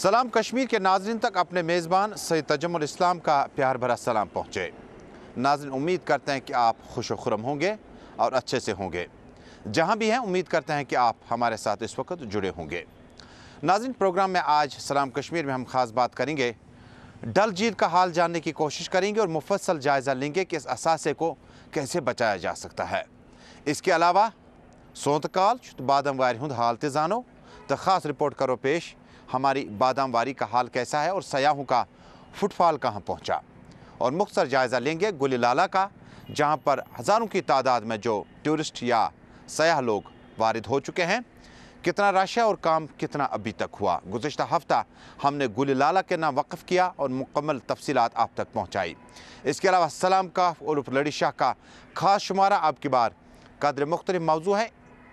सलाम कश्मीर के नाज़रीन तक अपने मेज़बान सैयद तजम्मुल इस्लाम का प्यार भरा सलाम पहुँचे। नाज़रीन, उम्मीद करते हैं कि आप खुश व खुरम होंगे और अच्छे से होंगे। जहाँ भी हैं, उम्मीद करते हैं कि आप हमारे साथ इस वक्त जुड़े होंगे। नाज़रीन, प्रोग्राम में आज सलाम कश्मीर में हम ख़ास बात करेंगे, डल झील का हाल जानने की कोशिश करेंगे और मुफस्सल जायज़ा लेंगे कि इस असासे को कैसे बचाया जा सकता है। इसके अलावा सोत काल बादम वारी हुंद हाल ते जानो तो ख़ास रिपोर्ट करो पेश हमारी बादाम वारी का हाल कैसा है और सयाहों का फुटफॉल कहाँ पहुँचा। और मुख्तसर जायज़ा लेंगे गुलिलाला का, जहाँ पर हज़ारों की तादाद में जो टूरिस्ट या सयाह लोग वारिद हो चुके हैं, कितना रश है और काम कितना अभी तक हुआ। गुज़िश्ता हफ्ता हमने गुलिलाला के नाम वक़्फ़ किया और मुकम्मल तफसीलात आप तक पहुँचाई। इसके अलावा सलाम काफ और लड़ी शाह का ख़ास शुमारा अब की बार कदर मुख्तलिफ मौजू है।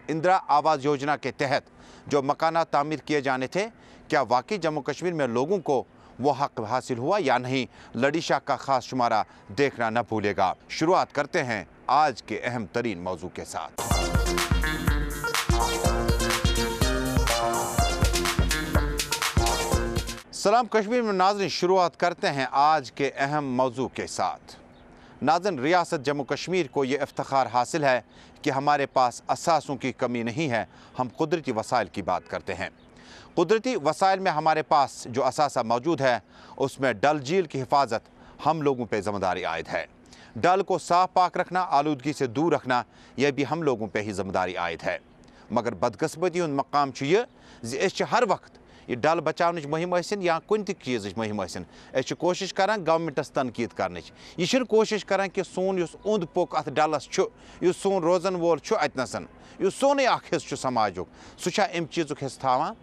इंदिरा आवास योजना के तहत जो मकानात तामीर किए जाने थे, क्या वाकई जम्मू कश्मीर में लोगों को वो हक हासिल हुआ या नहीं, लड़ी शाह का ख़ास शुमारा देखना न भूलेगा। शुरुआत करते हैं आज के अहम तरीन मौजू के साथ। सलाम कश्मीर में नाज़रीन, शुरुआत करते हैं आज के अहम मौजू के साथ। नाज़रीन, रियासत जम्मू कश्मीर को ये इफ्तिखार हासिल है कि हमारे पास असासों की कमी नहीं है। हम कुदरती वसाइल की बात करते हैं। कुदरती वसाइल में हमारे पास जो असासा मौजूद है, उसमें डल झील की हिफाजत हम लोगों पर ज़िम्मेदारी आयद है। डल को साफ पाक रखना, आलूदगी से दूर रखना, यह भी हम लोगों पर ही ज़िम्मेदारी आयद है। मगर बदकिस्मती हुंद मकाम यह हर वक्त ये डल बचाव मुहिम या कुन चीज़ मुहिम कोशिश करान गवर्नमेंटस तनकीद कर। यह कोशिश करान कि सोन उंद पोक अत डलस सोन रोजन वोल अतनसन सोन हिस्स समाजुक सह अम चीज़ हिस्स था।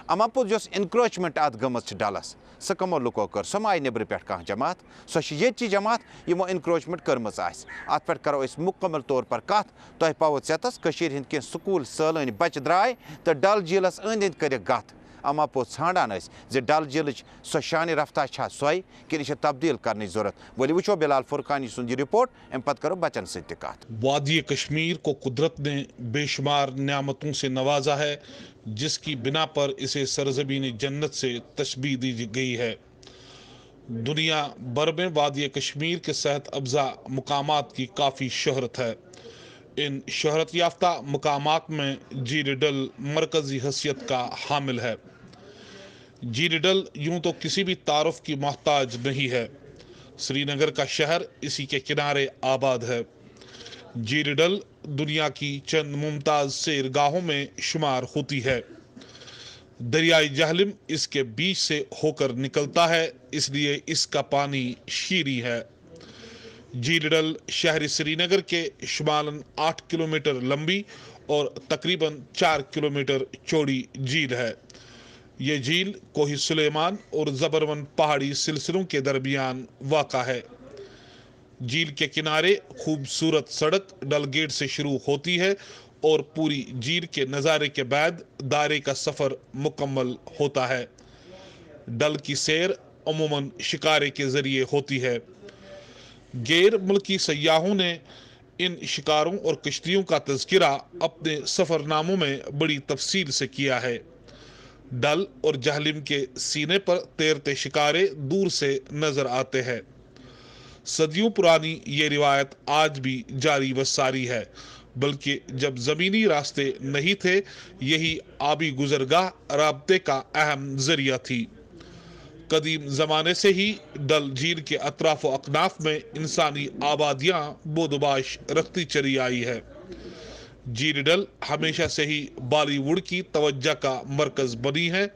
अमा पोत इनक्रोचमेंट अत गम डलस सह कमो लुको कर सह आय नबर पे कह जमात सह ये जमात यमो इनक्रोचमेंट कर्म अत पे करो मुकम्मल तौर पर कत तुह पावो चेतस हिंद कह स्कूल सैलानी बच्चे द्राय तो डल झीलस अंद अंद कर गत। अमा पोत ान डल झील सो शान रफ्तार सोई कि तब्दील करने जरूरत। वली वो बिलाल फुरकानी सुन रिपोर्ट, अम पत करो बचन से कत। वादी कश्मीर को कुदरत ने बेशुमार नियामतों से नवाजा है, जिसकी बिना पर इसे सरजमीन जन्नत से तशबीह दी गई है। दुनिया भर में वादी कश्मीर के सेहत अफजा मकामात की काफ़ी शहरत है। इन शहरत याफ्ता मकामात में झील डल मरकज़ी हैसियत का हामिल है। झील डल यूं तो किसी भी तारुफ की मोहताज नहीं है। श्रीनगर का शहर इसी के किनारे आबाद है। झील डल दुनिया की चंद मुमताज़ सैरगाहों में शुमार होती है। दरियाई जहलिम इसके बीच से होकर निकलता है, इसलिए इसका पानी शीरी है। झील डल शहरी श्रीनगर के शुमालन 8 किलोमीटर लंबी और तकरीबन 4 किलोमीटर चौड़ी झील है। ये झील कोही सुलेमान और ज़बरवन पहाड़ी सिलसिलों के दरमियान वाक़ा है। झील के किनारे खूबसूरत सड़क डल गेट से शुरू होती है और पूरी झील के नज़ारे के बाद दायरे का सफ़र मुकम्मल होता है। डल की सैर अमूमन शिकारे के ज़रिए होती है। गैर मुल्की सयाहों ने इन शिकारों और कश्तियों का तज़किरा अपने सफ़रनामों में बड़ी तफसील से किया है। डल और जहलिम के सीने पर तैरते शिकारे दूर से नजर आते हैं। सदियों पुरानी ये रिवायत आज भी जारी व सारी है, बल्कि जब ज़मीनी रास्ते नहीं थे, यही आबी गुजरगाह राब्ते का अहम जरिया थी। कदीम ज़माने से ही डल झील के अतराफ व अकनाफ में इंसानी आबादियाँ बोदबाश रखती चली आई है। झील डल हमेशा से ही बॉलीवुड की तवज्जो का मरकज़ बनी है,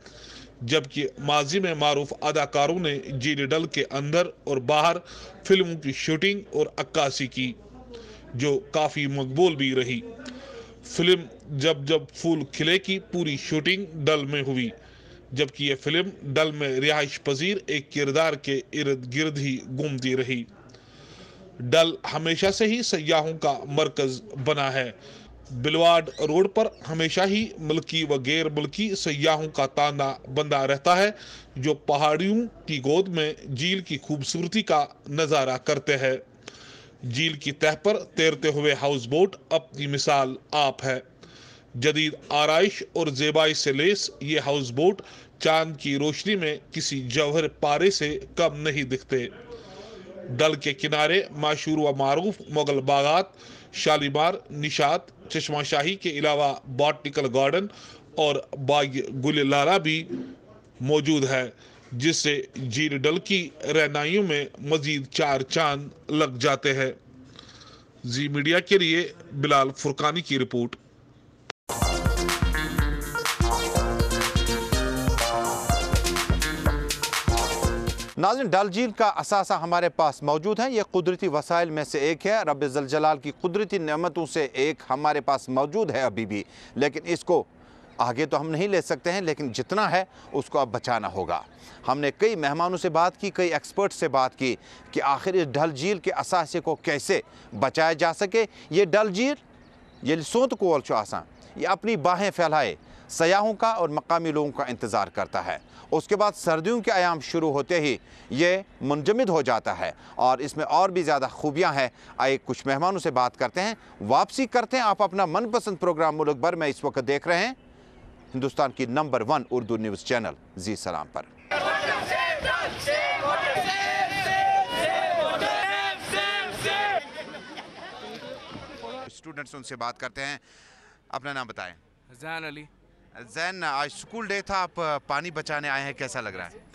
जबकि माजी में मारूफ अदाकारों ने झील डल के अंदर और बाहर फिल्मों की शूटिंग और अक्कासी की, जो काफ़ी मकबूल भी रही। फिल्म जब जब फूल खिले की पूरी शूटिंग डल में हुई, जबकि यह फिल्म डल में रिहाइश पजीर एक किरदार के इर्द गिर्द ही घूमती रही। डल हमेशा से ही सयाहों का मरकज़ बना है। बिलवाड रोड पर हमेशा ही मुल्की व गैर मुल्की सयाहों का तांता बंधा रहता है, जो पहाड़ियों की गोद में झील की खूबसूरती का नज़ारा करते हैं। झील की तह पर तैरते हुए हाउस बोट अपनी मिसाल आप है। जदीद आराइश और ज़ेबाई से लेस ये हाउस बोट चांद की रोशनी में किसी जौहर पारे से कम नहीं दिखते। डल के किनारे मशहूर व मारूफ मुगल बागात, शालीमार, निशात, चश्मा शाही के अलावा बॉटनिकल गार्डन और बाग गुल लाला भी मौजूद है, जिससे झील डल की रहनाइयों में मजीद 4 चांद लग जाते हैं। जी मीडिया के लिए बिलाल फुरकानी की रिपोर्ट। नाज़रीन, डल झील का असासा हमारे पास मौजूद है। ये कुदरती वसाइल में से एक है। रब ज़ल जलाल की कुदरती नेमतों से एक हमारे पास मौजूद है अभी भी, लेकिन इसको आगे तो हम नहीं ले सकते हैं, लेकिन जितना है उसको अब बचाना होगा। हमने कई मेहमानों से बात की, कई एक्सपर्ट से बात की कि आखिर इस डल झील के असासे को कैसे बचाया जा सके। ये डल झील ये सोत कोल चो आसान, ये अपनी बाहें फैलाए सयाहों का और मकामी लोगों का इंतज़ार करता है। उसके बाद सर्दियों के आयाम शुरू होते ही ये मुंजमद हो जाता है और इसमें और भी ज़्यादा खूबियाँ हैं। आइए कुछ मेहमानों से बात करते हैं, वापसी करते हैं। आप अपना मनपसंद प्रोग्राम मुल्क भर में इस वक्त देख रहे हैं हिंदुस्तान की नंबर 1 उर्दू न्यूज़ चैनल जी सलाम पर। स्टूडेंट्स उनसे बात करते हैं। अपना नाम बताएं। जैन अली। जैन, आज स्कूल डे था, आप पानी बचाने आए हैं, कैसा लग रहा है?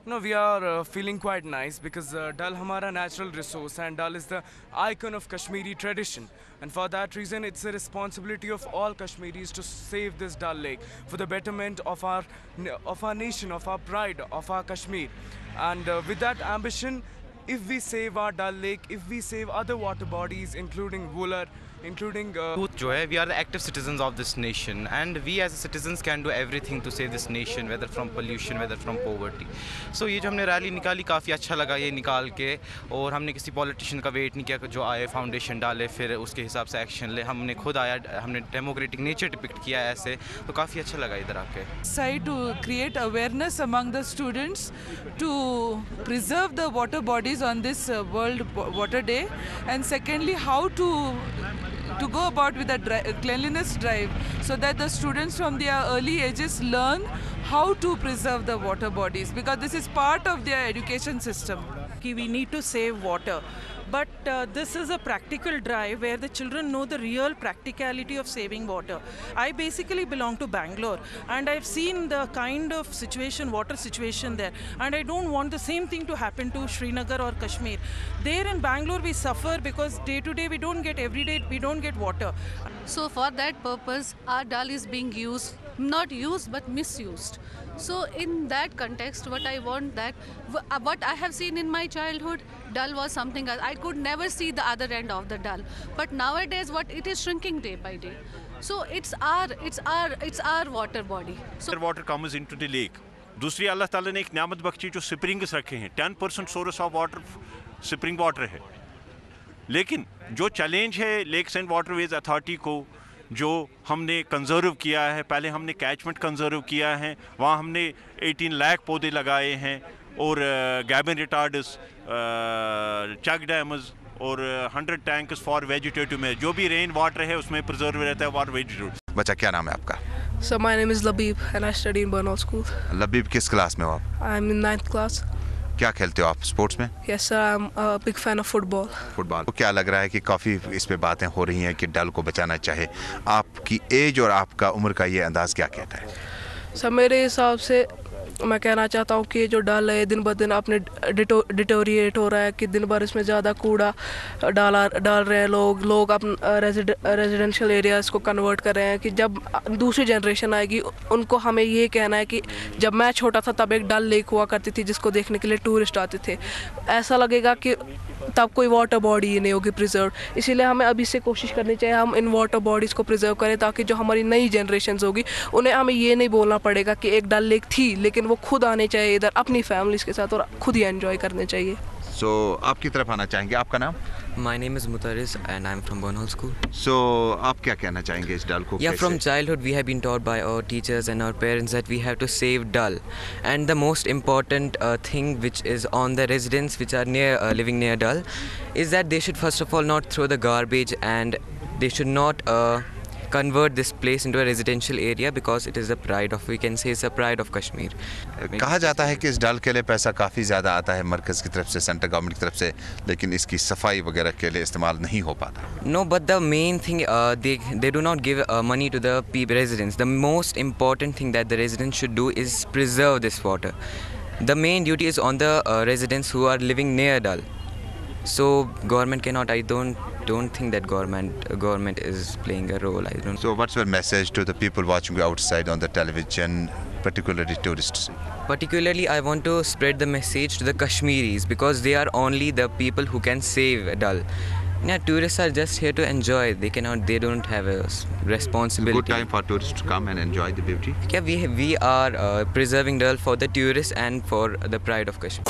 No, we are feeling quite nice because Dal hamara natural resource and Dal is the icon of Kashmiri tradition, and for that reason it's a responsibility of all Kashmiris to save this Dal lake for the betterment of our nation, of our pride, of our Kashmir. And with that ambition, if we save our Dal lake, if we save other water bodies including Wular, including youth जो है, we are the active citizens of this nation and we as citizens can do everything to save this nation, whether from pollution, whether from poverty. So ये जो हमने rally निकाली काफ़ी अच्छा लगा ये निकाल के, और हमने किसी पॉलिटिशियन का वेट नहीं किया जो आए फाउंडेशन डाले फिर उसके हिसाब से एक्शन ले। हमने खुद आया, हमने डेमोक्रेटिक नेचर डिपिक्ट किया ऐसे, तो काफ़ी अच्छा लगा इधर आके। Try to create awareness among the students to preserve the water bodies on this World Water Day, and secondly how to go about with a cleanliness drive so that the students from their early ages learn how to preserve the water bodies, because this is part of their education system. We need to save water, but this is a practical drive where the children know the real practicality of saving water. I basically belong to Bangalore and I've seen the kind of situation, water situation there, and I don't want the same thing to happen to Srinagar or Kashmir. There in Bangalore we suffer because day to day we don't get, every day we don't get water. So for that purpose our Dal is being used, not used but misused. So in that context, what I want that, what I have seen in my childhood, Dal was something else. I could never see the other end of the Dal. But nowadays, what it is shrinking day by day. So it's our water body. So water comes into the lake. दूसरी अल्लाह ताला ने एक नियामत बख्शी जो springs रखे हैं, 10% source of water spring water है। लेकिन जो चैलेंज है लेक्स एंड वाटरवेज अथॉरिटी को, जो हमने कंजर्व किया है, पहले हमने कैचमेंट कंजर्व किया है, वहाँ हमने 18 लाख पौधे लगाए हैं और गैबन रिटार्ड्स, चक डैम्स और 100 टैंक्स फॉर वेजिटेटिव में जो भी रेन वाटर है उसमें प्रिजर्व रहता है फॉर वेजिटेटिव। बच्चा, क्या नाम है आपका? So my name is Labib and I study in Bernal School. Labib, किस क्लास में हो आप? I'm in 9th class. क्या खेलते हो आप स्पोर्ट्स में? Yes sir, I'm a big fan of football. Football. तो क्या लग रहा है कि काफ़ी इस पे बातें हो रही हैं कि डल को बचाना चाहे, आपकी एज और आपका उम्र का ये अंदाज़ क्या कहता है? सर मेरे हिसाब से मैं कहना चाहता हूँ कि जो डल है दिन ब दिन अपने डिटोरिएट हो रहा है, कि दिन भर इसमें ज़्यादा कूड़ा डाल रहे हैं लोग अपना रेजिडेंशियल एरियाज़ को कन्वर्ट कर रहे हैं, कि जब दूसरी जनरेशन आएगी उनको हमें ये कहना है कि जब मैं छोटा था तब एक डल लेक हुआ करती थी जिसको देखने के लिए टूरिस्ट आते थे, ऐसा लगेगा कि तब कोई वाटर बॉडी ही नहीं होगी प्रिजर्व। इसीलिए हमें अभी से कोशिश करनी चाहिए हम इन वाटर बॉडीज़ को प्रिजर्व करें, ताकि जो हमारी नई जनरेशन्स होगी उन्हें हमें ये नहीं बोलना पड़ेगा कि एक डल लेक थी, लेकिन वो खुद आने चाहिए इधर अपनी फैमिलीज़ के साथ और खुद ही एंजॉय करने चाहिए। सो आपकी तरफ आना चाहेंगे, आपका नाम? My name is Mutaris and I'm from Bernal School. So आप क्या कहना चाहेंगे इस डल को? Yeah, from childhood we have been taught by our teachers and our parents that we have to save Dal, and the most important thing which is on the residents which are near living near Dal is that they should first of all not throw the garbage, and they should not convert this place into a residential area because it is the pride of, we can say it's a pride of Kashmir. कहा जाता है कि इस डल के लिए पैसा काफ़ी ज़्यादा आता है मरकज़ की तरफ से, सेंट्रल गवर्नमेंट की तरफ से, लेकिन इसकी सफाई वगैरह के लिए इस्तेमाल नहीं हो पाता. No, but the main thing, they do not give money to the residents. The most important thing that the residents should do is preserve this water. The main duty is on the residents who are living near Dal. So government cannot, I don't think that government is playing a role. I don't. So what's your message to the people watching you outside on the television, particularly tourists? Particularly, I want to spread the message to the Kashmiris because they are only the people who can save Dal. Yeah, tourists are just here to enjoy. They don't have a responsibility. Good time for tourists to come and enjoy the beauty. Yeah, we are preserving Dal for the tourists and for the pride of Kashmir.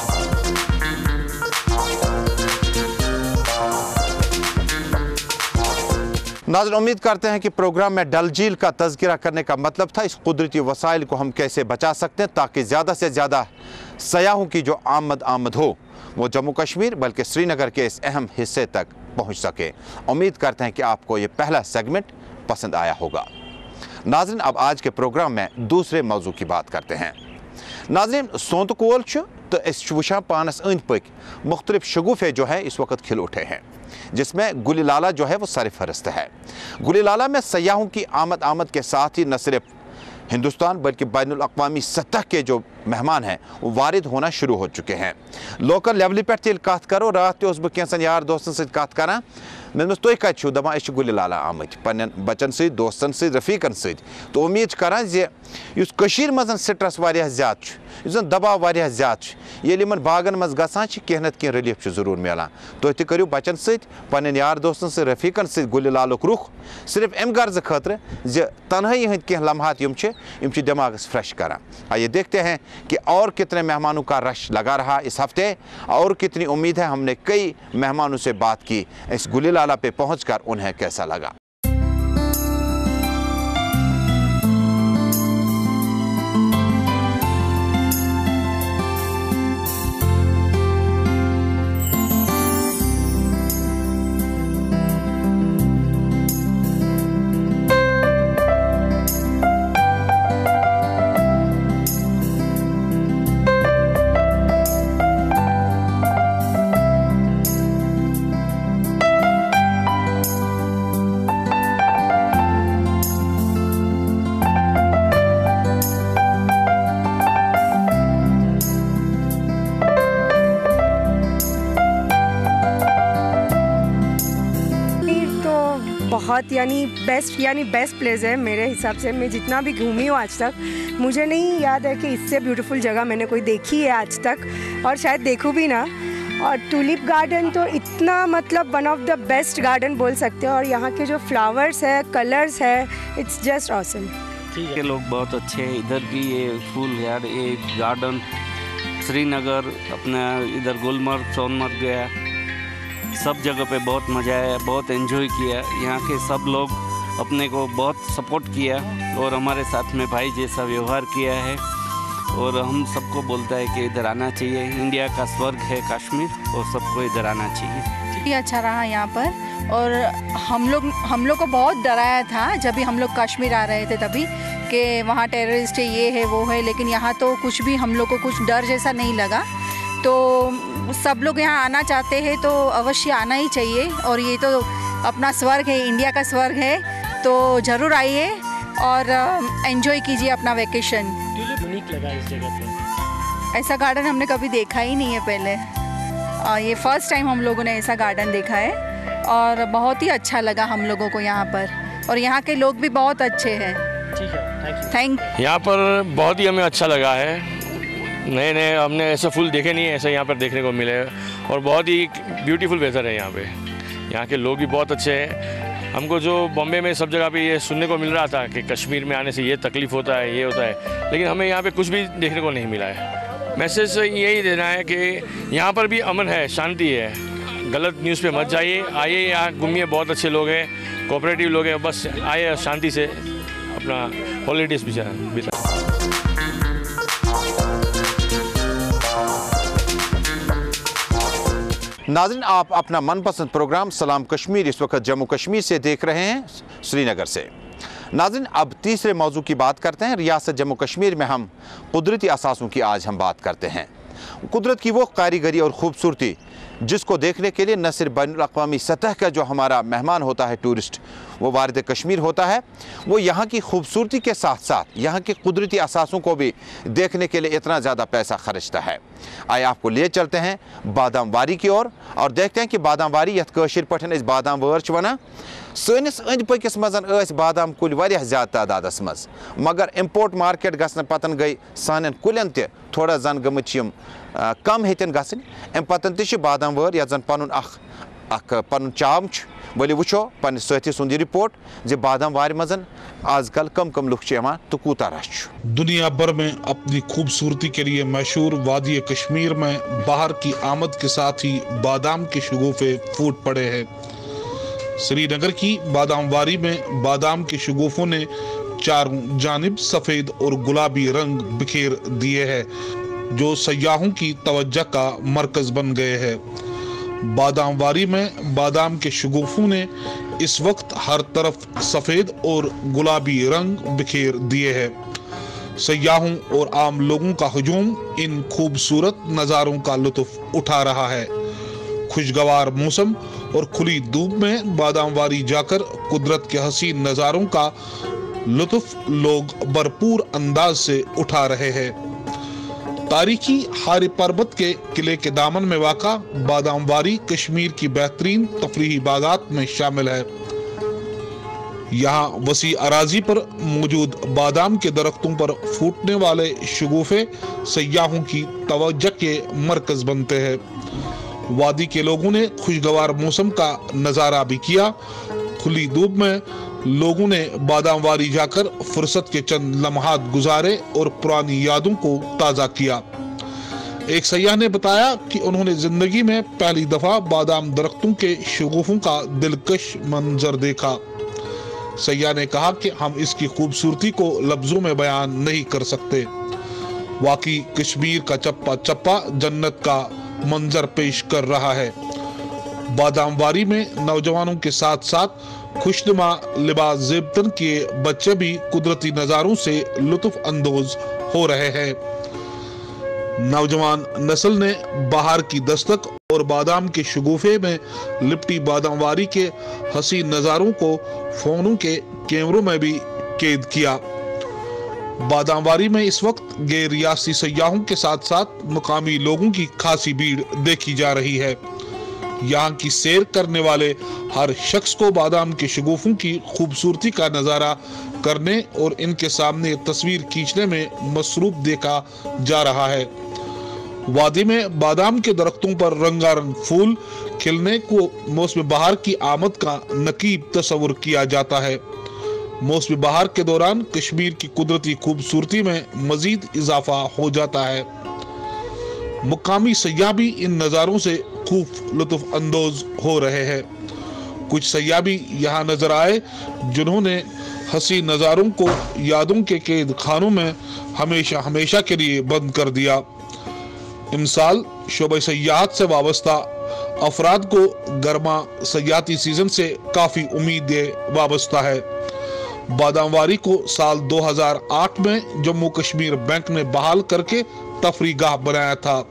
नाज़रीन, उम्मीद करते हैं कि programme में डल झील का तज़किरा करने का मतलब था इस कुदरती वसाइल को हम कैसे बचा सकते हैं ताकि ज़्यादा से ज़्यादा सयाहों की जो आमद हो वो जम्मू कश्मीर बल्कि श्रीनगर के इस अहम हिस्से तक पहुंच सके. उम्मीद करते हैं कि आपको ये पहला सेगमेंट पसंद आया होगा. नाज़रीन, अब आज के प्रोग्राम में दूसरे मौजू की बात करते हैं. नाज़रीन, सोंत कोल तो वुचान पानस अंद पक मुख्तलिफ शगुफ़े जो है इस वक्त खिल उठे हैं, जिसमें गुली लाला जो है वो सरफहरिस्त है. गुली लाला में सयाहों की आमद के साथ ही न सिर्फ हिंदुस्तान बल्कि बैनुल अक़वामी सतह के जो मेहमान हैं वो वारिद होना शुरू हो चुके हैं. लोकल लेवल पे तेल कत करो, रात बह कैंसन यार दोस्तन सत कत करान, मे तुम कत दपान गुली लाला आमत पन्न बचन सत दोस्तन सत रफीकन सत. तो उम्मीद करान ज़ मज स्ट्रेस वारिया ज़्यादा दबाव वारिया ज़्यादा ये बागन मज गसान कह नत कह रिलीफ ज़रूर मिलान. तुम तु करो बचन सत पन्न यार दोस्तन सत रफीकन सत गुली लालुक रुख सिर्फ अम गर्ज खतर तन्हाई हंद कह लम्हात यम दिमागस फ्रेश करान. आइए देखते हैं कि और कितने मेहमानों का रश लगा रहा इस हफ्ते और कितनी उम्मीद है. हमने कई मेहमानों से बात की, इस गुली लाला पे पहुंचकर उन्हें कैसा लगा. बहुत बेस्ट प्लेस है मेरे हिसाब से. मैं जितना भी घूमी हूँ आज तक मुझे नहीं याद है कि इससे ब्यूटीफुल जगह मैंने कोई देखी है आज तक, और शायद देखूँ भी ना. और टूलिप गार्डन तो इतना मतलब one of the best garden बोल सकते हैं, और यहाँ के जो फ्लावर्स है, कलर्स है, इट्स जस्ट ऑसम. ठीक है, लोग बहुत अच्छे हैं. इधर की ये फूल यार, ये गार्डन श्रीनगर, अपना इधर गुलमर्ग, सोनमर्ग गया, सब जगह पे बहुत मज़ा आया, बहुत एंजॉय किया. यहाँ के सब लोग अपने को बहुत सपोर्ट किया और हमारे साथ में भाई जैसा व्यवहार किया है, और हम सबको बोलता है कि इधर आना चाहिए. इंडिया का स्वर्ग है कश्मीर, और सबको इधर आना चाहिए. ये अच्छा रहा यहाँ पर, और हम लोग को बहुत डराया था जब भी हम लोग कश्मीर आ रहे थे तभी कि वहाँ टेररिस्ट है, ये है वो है, लेकिन यहाँ तो कुछ भी हम लोग को कुछ डर जैसा नहीं लगा. तो सब लोग यहाँ आना चाहते हैं तो अवश्य आना ही चाहिए, और ये तो अपना स्वर्ग है, इंडिया का स्वर्ग है, तो ज़रूर आइए और एंजॉय कीजिए अपना वेकेशन. यूनिक लगा इस जगह पे, ऐसा गार्डन हमने कभी देखा ही नहीं है पहले. ये फर्स्ट टाइम हम लोगों ने ऐसा गार्डन देखा है, और बहुत ही अच्छा लगा हम लोगों को यहाँ पर, और यहाँ के लोग भी बहुत अच्छे हैं. ठीक है, थैंक. यहाँ पर बहुत ही हमें अच्छा लगा है. नए हमने ऐसे फूल देखे नहीं है, ऐसे यहाँ पर देखने को मिले, और बहुत ही ब्यूटीफुल वेदर है यहाँ पे. यहाँ के लोग भी बहुत अच्छे हैं. हमको जो बॉम्बे में सब जगह पे ये सुनने को मिल रहा था कि कश्मीर में आने से ये तकलीफ़ होता है, ये होता है, लेकिन हमें यहाँ पे कुछ भी देखने को नहीं मिला है. मैसेज यही देना है कि यहाँ पर भी अमन है, शांति है. गलत न्यूज़ पे मत जाइए, आइए यहाँ घूमिए, बहुत अच्छे लोग हैं, कोऑपरेटिव लोग हैं. बस आइए शांति से अपना हॉलीडेज़ बिता. नाज़रीन, आप अपना मनपसंद प्रोग्राम सलाम कश्मीर इस वक्त जम्मू कश्मीर से देख रहे हैं, श्रीनगर से। नाज़रीन, अब तीसरे मौजू की बात करते हैं। रियासत जम्मू कश्मीर में हम कुदरती असासों की आज हम बात करते हैं। कुदरत की वो कारीगरी और ख़ूबसूरती जिसको देखने के लिए न सिर्फ बैनुल-अक़वामी सतह का जो हमारा मेहमान होता है, टूरिस्ट, वो वारिद कश्मीर होता है, वो यहाँ की खूबसूरती के साथ साथ यहाँ के कुदरती असासों को भी देखने के लिए इतना ज़्यादा पैसा खर्चता है। आइए आपको ले चलते हैं बादाम वारी की ओर और देखते हैं कि बादाम वारी यथ कशीर पठन इस बादाम वर्च वना सनिस अंद पकिस मजन बादाम कुल वारिया ज़्यादा तादादस मज, मगर इम्पोर्ट मार्केट गसन पतन गई सान कुलन ते थोड़ा जन गम कम हेतन गसन अम पतन ते बादाम वर या जन पन पन चाम वली वो पन्ने साथी सुंद रिपोर्ट जे बादाम वार मजन आजकल कम कम लुक तो कूता रश। दुनिया भर में अपनी खूबसूरती के लिए मशहूर वादी कश्मीर में बाहर की आमद के साथ ही बादाम के शगुफे फूट पड़े हैं। श्रीनगर की बादाम वारी में बादाम के शगुफों ने चारों जानिब सफ़ेद और गुलाबी रंग बिखेर दिए हैं, जो सयाहों की तवज्जो का मरकज बन गए हैं। बादाम वारी में बादाम के शगुफों ने इस वक्त हर तरफ सफ़ेद और गुलाबी रंग बिखेर दिए हैं। सयाहों और आम लोगों का हजूम इन खूबसूरत नज़ारों का लुत्फ उठा रहा है। खुशगवार मौसम और खुली धूप में बादाम वारी जाकर कुदरत के हसीन नज़ारों का लुत्फ लोग भरपूर अंदाज से उठा रहे हैं। तारीखी हारी पर्वत के किले के दामन में वाक़ा बादाम वारी कश्मीर की बेहतरीन तफरीही बागात में शामिल है। यहाँ वसी अराजी पर मौजूद बादाम के दरख्तों पर फूटने वाले शगुफे सयाहों की तवज्जो के मरकज बनते हैं। वादी के लोगों ने खुशगवार मौसम का नज़ारा भी किया। खुली धूप में लोगों ने बादाम वारी जाकर फुर्सत के चंद लम्हात गुजारे और पुरानी यादों को ताज़ा किया। एक सयाह ने बताया कि उन्होंने जिंदगी में पहली दफा बादाम दरख्तों के शगुफों का दिलकश मंजर देखा। सयाह ने कहा कि हम इसकी खूबसूरती को लफ्जों में बयान नहीं कर सकते। वाकई कश्मीर का चप्पा चप्पा जन्नत का मंजर पेश कर रहा है। बादाम वारी में नौजवानों के साथ साथ खुशनुमा लिबास ज़ेबतन के बच्चे भी कुदरती नज़ारों से लुत्फ अंदोज हो रहे हैं। नौजवान नस्ल ने बाहर की दस्तक और बादाम के शगुफे में लिपटी बादाम वारी के हसीन नज़ारों को फोनों के कैमरों में भी कैद किया। बादाम वारी में इस वक्त गैर रियासी सयाहों के साथ साथ मुकामी लोगों की खासी भीड़ देखी जा रही है। यहाँ की सैर करने वाले हर शख्स को बादाम के शगुफों की खूबसूरती का नज़ारा करने और इनके सामने तस्वीर खींचने में मसरूफ देखा जा रहा है। वादी में बादाम के दरख्तों पर रंगारंग फूल खिलने को मौसम बहार की आमद का नकीब तस्वुर किया जाता है। मौसम बहार के दौरान कश्मीर की कुदरती खूबसूरती में मजीद इजाफा हो जाता है। मुकामी सयाह भी इन नज़ारों से खूब लुत्फ अंदोज हो रहे हैं। कुछ सयाह भी यहाँ नजर आए जिन्होंने हसी नज़ारों को यादों के कैद खानों में हमेशा हमेशा के लिए बंद कर दिया। इमसाल शोबे सयाहत से वाबस्ता अफराद को गर्मा सयाहती सीजन से काफ़ी उम्मीदें वाबस्ता है। बादाम वारी को साल 2008 में जम्मू कश्मीर बैंक ने बहाल करके तफरी गाह बनाया था,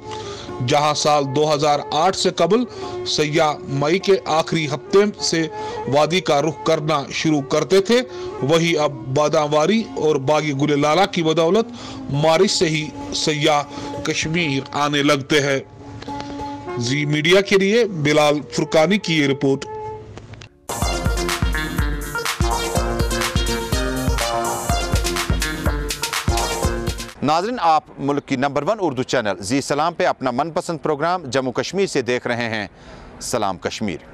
जहां साल 2008 से कबल सयाह मई के आखिरी हफ्ते से वादी का रुख करना शुरू करते थे, वही अब बादाम वारी और बागी गुले लाला की बदौलत मारिश से ही सयाह कश्मीर आने लगते हैं। जी मीडिया के लिए बिलाल फुरकानी की ये रिपोर्ट। नाज़रीन, आप मुल्क की नंबर 1 उर्दू चैनल जी सलाम पे अपना मनपसंद प्रोग्राम जम्मू कश्मीर से देख रहे हैं, सलाम कश्मीर।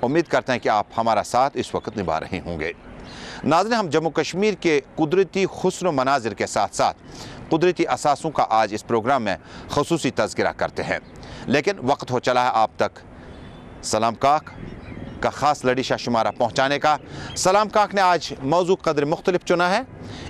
उम्मीद करते हैं कि आप हमारा साथ इस वक्त निभा रहे होंगे। नाज़रीन, हम जम्मू कश्मीर के कुदरती हुस्न मनाजिर के साथ साथ कुदरती असासों का आज इस प्रोग्राम में खसूसी तज़किरा करते हैं, लेकिन वक्त हो चला है आप तक सलाम काक का ख़ास लड़ीशा शुमारा पहुँचाने का सलाम काक ने आज मौजू कदर मुख्तलिफ चुना है।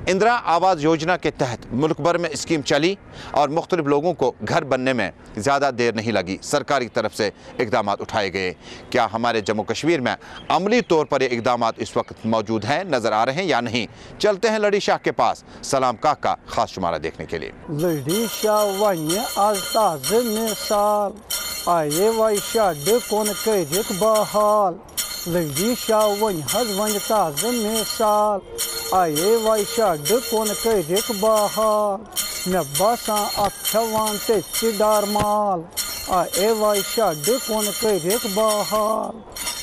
इंदिरा आवास योजना के तहत मुल्क भर में स्कीम चली और मुख्तलिफ लोगों को घर बनने में ज़्यादा देर नहीं लगी। सरकार की तरफ से इकदाम उठाए गए। क्या हमारे जम्मू कश्मीर में अमली तौर पर ये इकदाम इस वक्त मौजूद हैं, नज़र आ रहे हैं या नहीं? चलते हैं लड़ी शाह के पास सलाम काक का ख़ास शुमारा देखने के लिए। लड़ी शाह वन्य आज ताज़े मिसाल आए वाइशा कौन करिक बहाल लड़ी शाह वन हज वन ताज़े मिसाल आए वाइशा कौन करिक बहाल मे बसान अखवान ते डारमाल आए वाइशा कौन करिक बहाल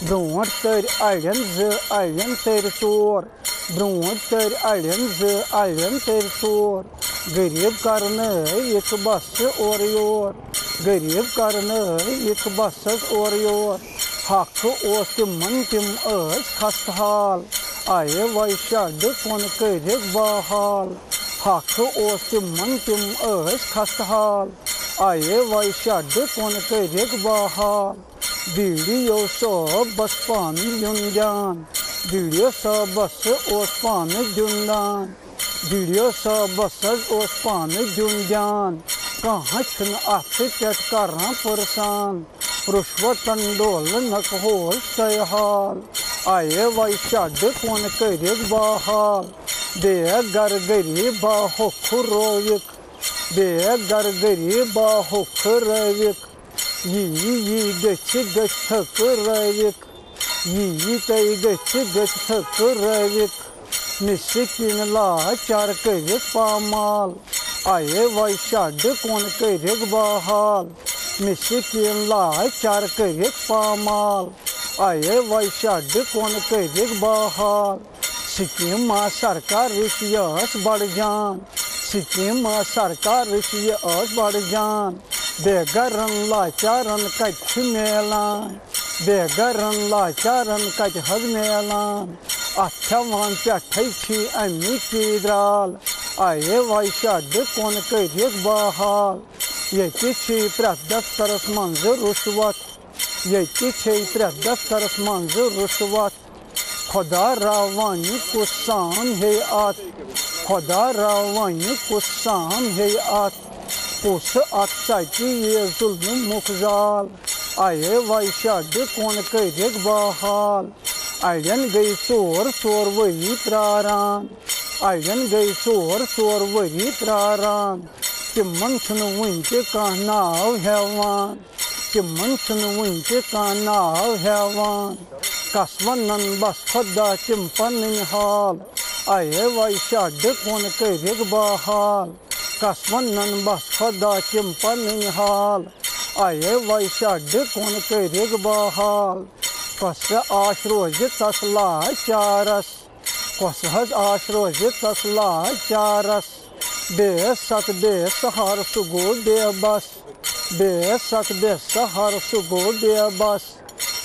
ब्रोट कर अड़न अड़न तर तोर ब्रोट कर अड़न अड़न तर तोर गरीब करने एक बस और योर गरीब करने एक बस और योर हक ओस तिमन तिम खस्तहाल आए वाइशा कौन करिक बहाल हक ओस तिमन तिम खस्तहाल आए वाइशा कौन करिक बहाल वीडियो सब बस पानी जुंजान वीडियो सब बस ओस पानी जुंदान वीडियो सब बस ओस पानी जुंजान कहाँ छन अथ चट कर परेशान रुश्वत अंडोल नक होल सहाल आए वाइशा कौन करिक बहाल बे गर गरीब हुख रोविक बे गर गरीब हुख रविक यी गथ रविक यी तई गथ रविक मिसकिन लाचार करिक पामाल आए वाइशा कौन करिक बहाल मिसकिन लाचार करिक पामाल आए वाइशा कौन करिक बहाल सिक्किम सरकार रिश्यस बढ़ जान सिक्किम सरकार रिश्यस बढ़ जान बेगरन लाचारन कछ मेलान बेगरन लाचारन कछ हज मेलान अथवान पे अमी की द्राल आए वाइशा कौन करिक बहाल ये प्रत दफ्तरस मंज रुश्वत ये प्रत दफ्तरस मंज रुश्वत खुदा रावानी कुसान है आत खुदा रावानी कुसान है आत उस अक्सकी ये जुल्म मुखजाल आए वाइशा कौन करिक बहाल अड़न गई चोर चोर वही त्रारान अड़न गई चोर चोर वही त्रारान तिमन छन वुनके कह नाव हेवान तिमन छन वुनके कह नाव हेवान कसवन बस खुदा तिम पन्न हाल आए वाइशा कौन करिक बहाल कसवन बस खुदा तिम पन्न हाल आए वाइशा कौन करिक बहाल कस आश रोज तस लाचारस कस हज आश रोज तस लाचारस बेसत बेसहार सुगो बेबस बेसत बेसहार सुगो बेबस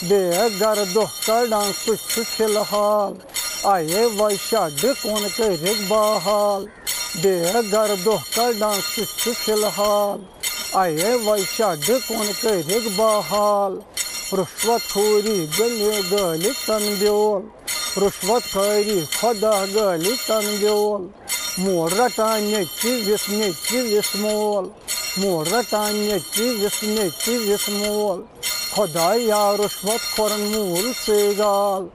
बेगर दुख कड़ान सुछ फिलहाल आए वाइशा कौन करिक बहाल बेगर दुख कड़ान सुछ फिलहाल आए वाइशा कौन करिक बहाल रुश्वत खोरी गले गली तन ब्योल रुश्वत खोरी खुदा गली तन ब्योल मोर रटान विस्मोल मोर रटान विस्मोल खुदा या रुश्वत खोरन मूल से गाल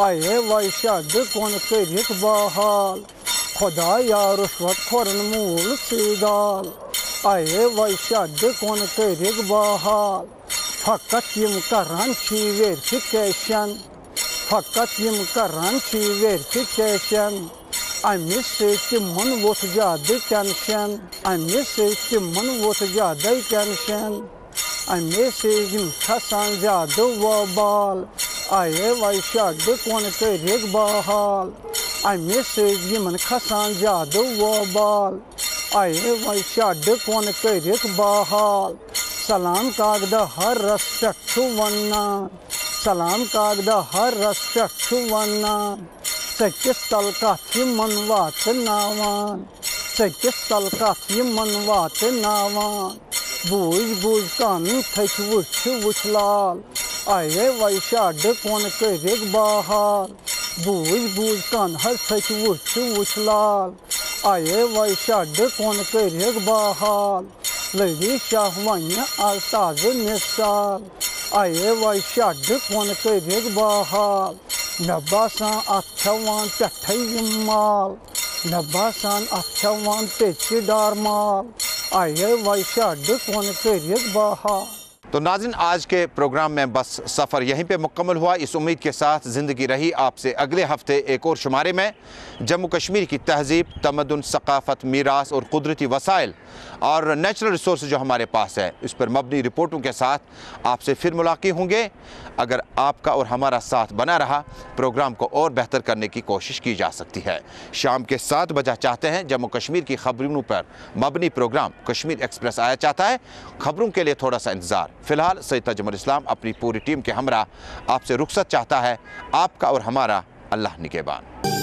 आए वाइशा कौन करिक बहाल खुदा या रुश्वत खोरन मूल से गाल आए वाइशा कौन करिक बहाल फकत यम करान वेरिफिकेशन फकत यम करान वेरिफिकेशन अमे तिमन वोथ ज्यादा टेंशन अमे तिमन वोथ ज्यादा टेंशन अमे यम खसान ज्यादा वबाल आए वाइशा कौन करिक बहाल अमे यमन खसान ज्यादा वबाल आए वाइशा कौन करिक बहाल सलाम कागदा हर रेस्पेक्ट वन्नान सलाम कागदा हर रेस्पेक्ट वन्नान सकिस तल कथ मनवात नावान सकिस तल कथ मनवात नावान बूझ बूझ कामी थच वुछ वुछ लाल आए वैशाड कौन करिक बहाल बूझ बूझ कान्हा सच वुछ वुछ लाल आए वैशाड कौन करिक बहाल लगी शाहवाइन आस्ताज मिसाल आए वैशाड कौन करिक बहाल नबासान अथवान पेठई माल नबासान अथवान पेचीदार माल आए वैशाड कौन करिक बहाल। तो नाज़रीन, आज के प्रोग्राम में बस सफ़र यहीं पे मुकम्मल हुआ। इस उम्मीद के साथ ज़िंदगी रही आपसे अगले हफ्ते एक और शुमारे में जम्मू कश्मीर की तहज़ीब, तमद्दुन, सकाफ़त, मीरास और कुदरती वसाइल और नेचुरल रिसोर्स जो हमारे पास है, इस पर मबनी रिपोर्टों के साथ आपसे फिर मुलाकात होंगे। अगर आपका और हमारा साथ बना रहा, प्रोग्राम को और बेहतर करने की कोशिश की जा सकती है। शाम के 7 बजे चाहते हैं जम्मू कश्मीर की खबरों पर मबनी प्रोग्राम कश्मीर एक्सप्रेस आया चाहता है। खबरों के लिए थोड़ा सा इंतज़ार। फ़िलहाल सैयद तजम्मुल इस्लाम अपनी पूरी टीम के हमरा आपसे रुखसत चाहता है। आपका और हमारा अल्लाह निगहबान।